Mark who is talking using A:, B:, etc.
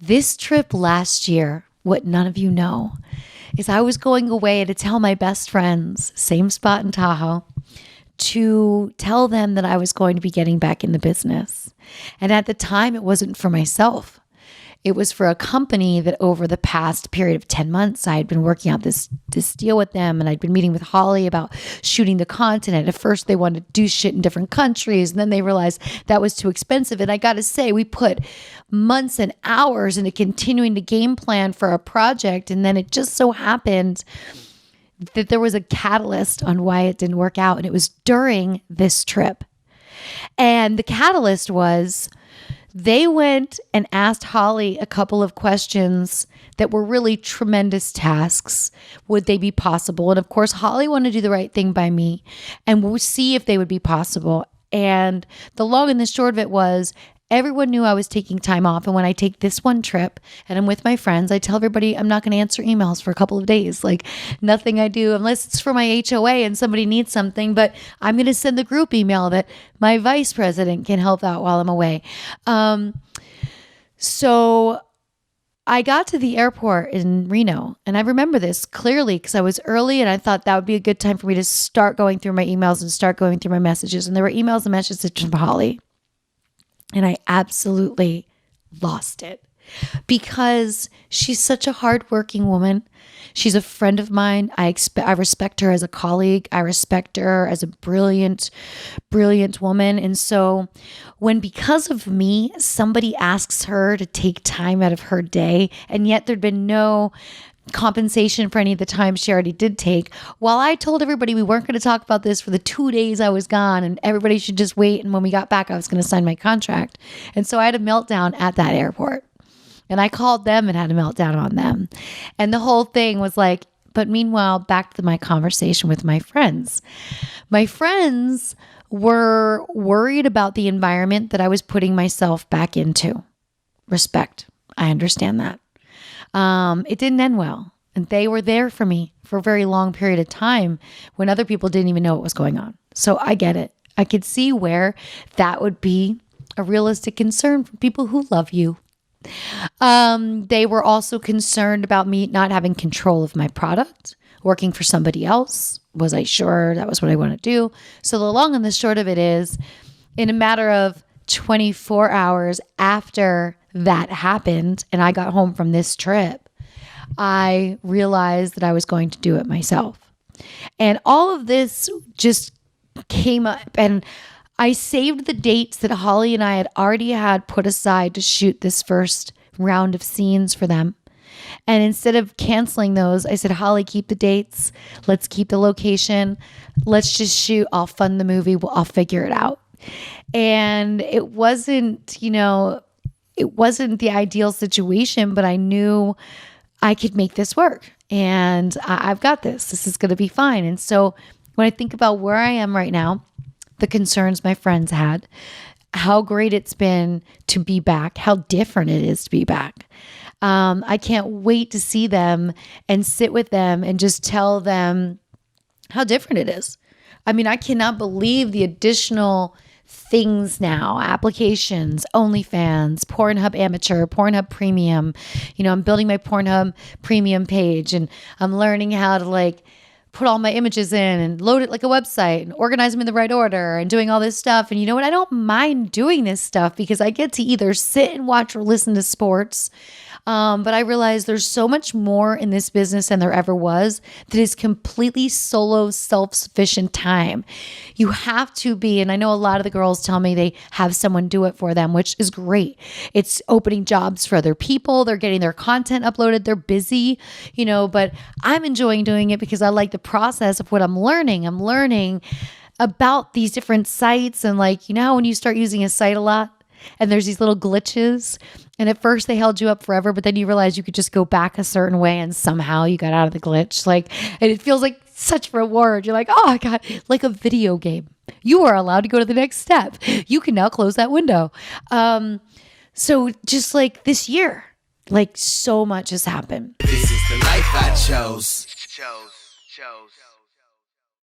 A: This trip last year, what none of you know, is I was going away to tell my best friends, same spot in Tahoe, to tell them that I was going to be getting back in the business. And at the time, it wasn't for myself. It was for a company that over the past period of 10 months, I had been working out this deal with them. And I'd been meeting with Holly about shooting the content. At first, they wanted to do shit in different countries. And then they realized that was too expensive. And I got to say, we put months and hours into continuing to game plan for a project. And then it just so happened that there was a catalyst on why it didn't work out. And it was during this trip. And the catalyst was they went and asked Holly a couple of questions that were really tremendous tasks. Would they be possible? And of course, Holly wanted to do the right thing by me and we'll see if they would be possible. And the long and the short of it was everyone knew I was taking time off. And when I take this one trip and I'm with my friends, I tell everybody I'm not going to answer emails for a couple of days. Like nothing I do unless it's for my HOA and somebody needs something, but I'm going to send the group email that my vice president can help out while I'm away. So I got to the airport in Reno and I remember this clearly because I was early and I thought that would be a good time for me to start going through my emails and start going through my messages. And there were emails and messages from Holly. And I absolutely lost it because she's such a hardworking woman. She's a friend of mine. I respect her as a colleague. I respect her as a brilliant, brilliant woman. And so when, because of me, somebody asks her to take time out of her day, and yet there'd been no compensation for any of the time she already did take, while I told everybody we weren't going to talk about this for the 2 days I was gone and everybody should just wait, and when we got back I was going to sign my contract. And so I had a meltdown at that airport and I called them and had a meltdown on them. And the whole thing was like, but meanwhile, back to my conversation with my friends. My friends were worried about the environment that I was putting myself back into. Respect. I understand that. It didn't end well. And they were there for me for a very long period of time when other people didn't even know what was going on. So I get it. I could see where that would be a realistic concern for people who love you. They were also concerned about me not having control of my product, working for somebody else. Was I sure that was what I want to do? So the long and the short of it is, in a matter of 24 hours after that happened and I got home from this trip, I realized that I was going to do it myself. And all of this just came up, and I saved the dates that Holly and I had already had put aside to shoot this first round of scenes for them. And instead of canceling those, I said, Holly, keep the dates. Let's keep the location. Let's just shoot. I'll fund the movie. I'll figure it out. And it wasn't, it wasn't the ideal situation, but I knew I could make this work and I've got this. This is going to be fine. And so when I think about where I am right now, the concerns my friends had, how great it's been to be back, how different it is to be back. I can't wait to see them and sit with them and just tell them how different it is. I mean, I cannot believe the additional things now, applications, OnlyFans, Pornhub Amateur, Pornhub Premium. I'm building my Pornhub Premium page and I'm learning how to put all my images in and load it like a website and organize them in the right order and doing all this stuff. And you know what? I don't mind doing this stuff because I get to either sit and watch or listen to sports. But I realize there's so much more in this business than there ever was that is completely solo, self-sufficient time. You have to be, and I know a lot of the girls tell me they have someone do it for them, which is great. It's opening jobs for other people. They're getting their content uploaded. They're busy, but I'm enjoying doing it because I like the process of what I'm learning. I'm learning about these different sites and how when you start using a site a lot, and there's these little glitches. And at first they held you up forever, but then you realize you could just go back a certain way and somehow you got out of the glitch. And it feels like such reward. You're like, oh my God, like a video game. You are allowed to go to the next step. You can now close that window. So just this year, so much has happened.
B: This is the life I chose.